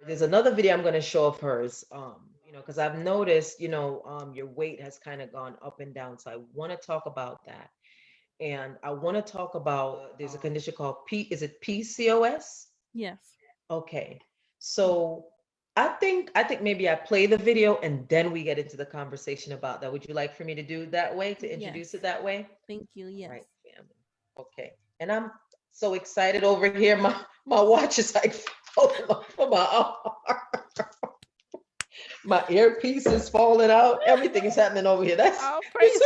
There's another video I'm going to show of hers. Because I've noticed, your weight has kind of gone up and down. So I want to talk about that. And I want to talk about there's a condition called is it PCOS? Yes. Okay. So I think maybe I play the video and then we get into the conversation about that. Would you like for me to do it that way, to introduce it Yes. that way? Thank you. All Yes. right, family. Okay. And I'm so excited over here. My watch is like falling off of my arm. My earpiece is falling out. Everything is happening over here. That's All praises.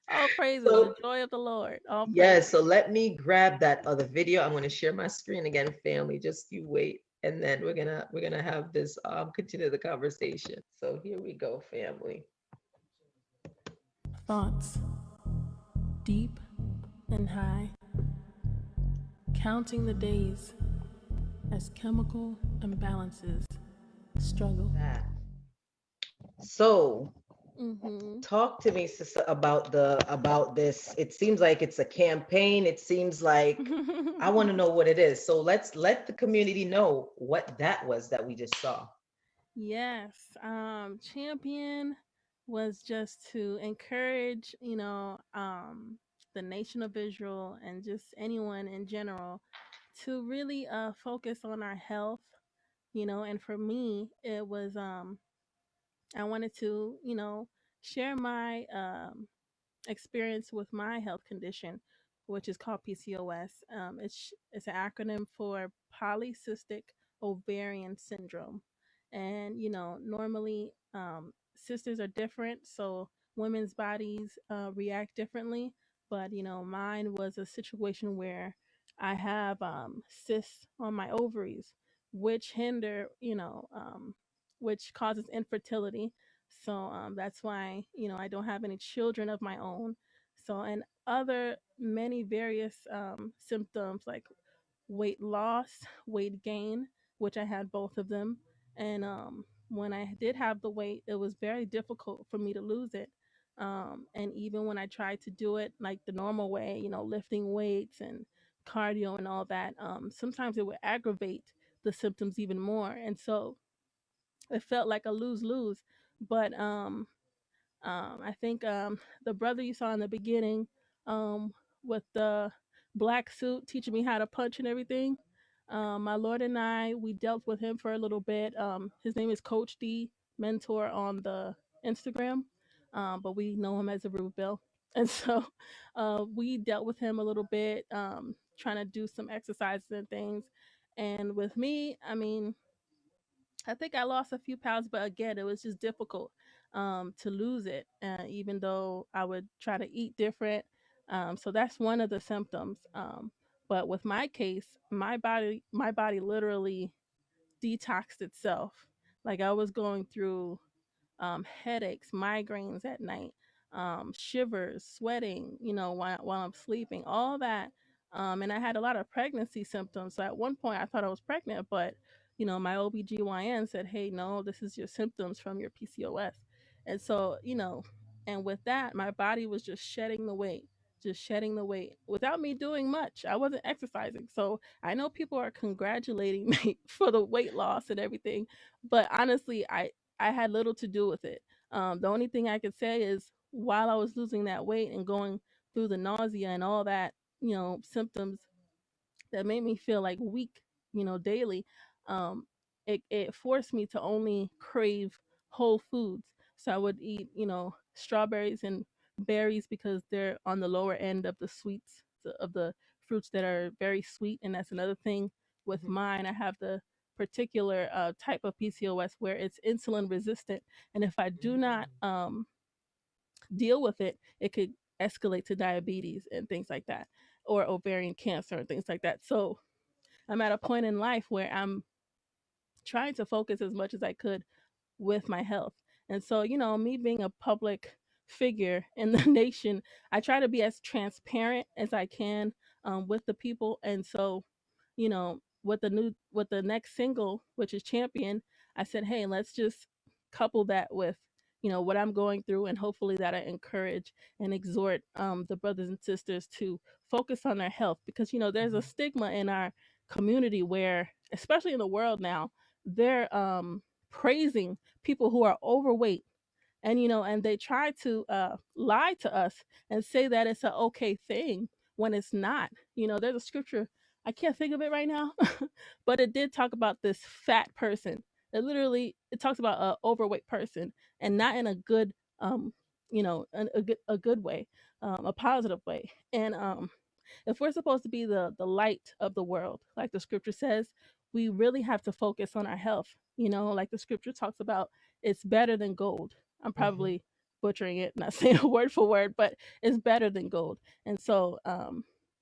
All praises. so The joy of the Lord. All yes. praises. So let me grab that other video. I'm going to share my screen again, family. Just you wait, and then we're gonna have this continue the conversation. So here we go, family. Thoughts deep and high, counting the days as chemical imbalances struggle. That. So Mm-hmm. talk to me, sister, about this. It seems like it's a campaign. It seems like I want to know what it is. So let's let the community know what that was that we just saw. Yes. Champion was just to encourage, the nation of Israel and just anyone in general to really focus on our health, and for me it was I wanted to, share my experience with my health condition, which is called PCOS. It's an acronym for polycystic ovarian syndrome, and normally sisters are different, so women's bodies react differently. But mine was a situation where I have cysts on my ovaries, which hinder, which causes infertility. So that's why I don't have any children of my own. So and other many various symptoms like weight loss, weight gain, which I had both of them. And when I did have the weight, it was very difficult for me to lose it. And even when I tried to do it like the normal way, lifting weights and cardio and all that, sometimes it would aggravate the symptoms even more. And so it felt like a lose lose. But I think the brother you saw in the beginning, with the black suit teaching me how to punch and everything. My Lord and I, we dealt with him for a little bit. His name is Coach D, mentor on the Instagram, but we know him as a Bill. And so we dealt with him a little bit, trying to do some exercises and things. And with me, I mean, I think I lost a few pounds, but again, it was just difficult to lose it, even though I would try to eat different. So that's one of the symptoms. But with my case, my body literally detoxed itself. Like I was going through headaches, migraines at night, shivers, sweating, while I'm sleeping, all that. And I had a lot of pregnancy symptoms. So at one point, I thought I was pregnant, but my OBGYN said, hey, no, this is your symptoms from your PCOS. And so, and with that, my body was just shedding the weight without me doing much. I wasn't exercising. So I know people are congratulating me for the weight loss and everything, but honestly, I had little to do with it. The only thing I could say is while I was losing that weight and going through the nausea and all that, symptoms that made me feel like weak, daily, um, it forced me to only crave whole foods. So I would eat, strawberries and berries because they're on the lower end of the sweets of the fruits that are very sweet. And that's another thing with Mhm. mine. I have the particular type of PCOS where it's insulin resistant. And if I do not Mm. deal with it, it could escalate to diabetes and things like that, or ovarian cancer and things like that. So I'm at a point in life where I'm trying to focus as much as I could with my health. And so, me being a public figure in the nation, I try to be as transparent as I can with the people. And so, with the next single, which is Champion, I said, hey, let's just couple that with what I'm going through, and hopefully that I encourage and exhort the brothers and sisters to focus on their health, because there's a Mhm. stigma in our community where, especially in the world now, they're praising people who are overweight, and and they try to lie to us and say that it's an okay thing when it's not. There's a scripture, I can't think of it right now, but it did talk about this fat person. It talks about an overweight person, and not in a good a good way, a positive way. And if we're supposed to be the light of the world, like the scripture says, we really have to focus on our health. Like the scripture talks about, it's better than gold. I'm Hmm. probably butchering it, not saying a word for word, but it's better than gold. And so,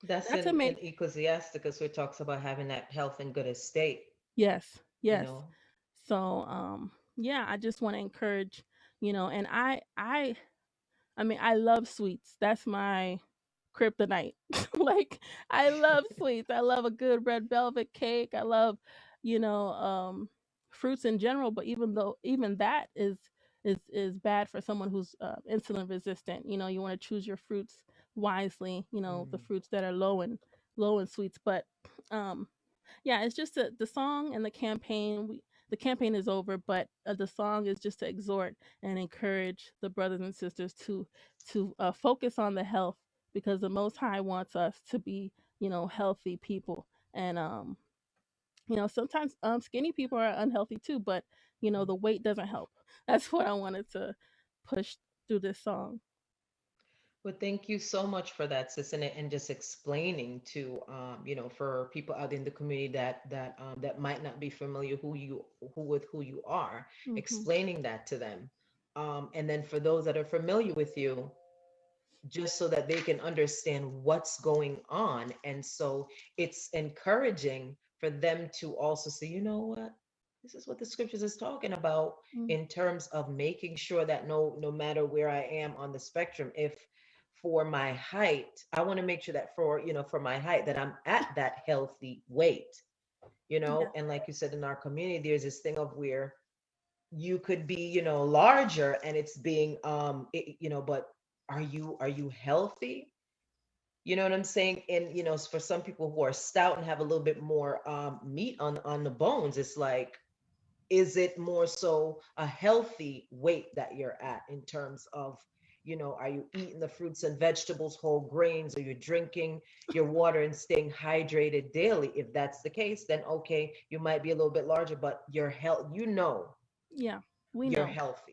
That's not to in make Ecclesiasticus, where it talks about having that health and good estate, yes, you yes. know. So, yeah, I just want to encourage, and I mean, I love sweets. That's my kryptonite. Like, I love sweets. I love a good red velvet cake. I love, you know, um, fruits in general. But even that is bad for someone who's insulin resistant. You want to choose your fruits wisely. The Mm. fruits that are low in sweets. But um, yeah, it's just the song and the campaign. The campaign is over, but the song is just to exhort and encourage the brothers and sisters to focus on the health, because the Most High wants us to be healthy people. And sometimes skinny people are unhealthy too, but the weight doesn't help. That's what I wanted to push through this song. Well, thank you so much for that, sis, and just explaining to for people out in the community that might not be familiar who you are, Hmm. explaining that to them, and then for those that are familiar with you, just so that they can understand what's going on. And so it's encouraging for them to also say, you know what? This is what the scriptures is talking about in terms of making sure that no matter where I am on the spectrum, if for my height, I want to make sure that for my height that I'm at that healthy weight, Yeah. and like you said, in our community, there's this thing of where you could be larger and it's being but are you healthy? You know what I'm saying? And for some people who are stout and have a little bit more meat on the bones, it's like, is it more so a healthy weight that you're at in terms of, are you eating the fruits and vegetables, whole grains, or you're drinking your water and staying hydrated daily? If that's the case, then okay, you might be a little bit larger, but your health, Yeah, we you're know. healthy.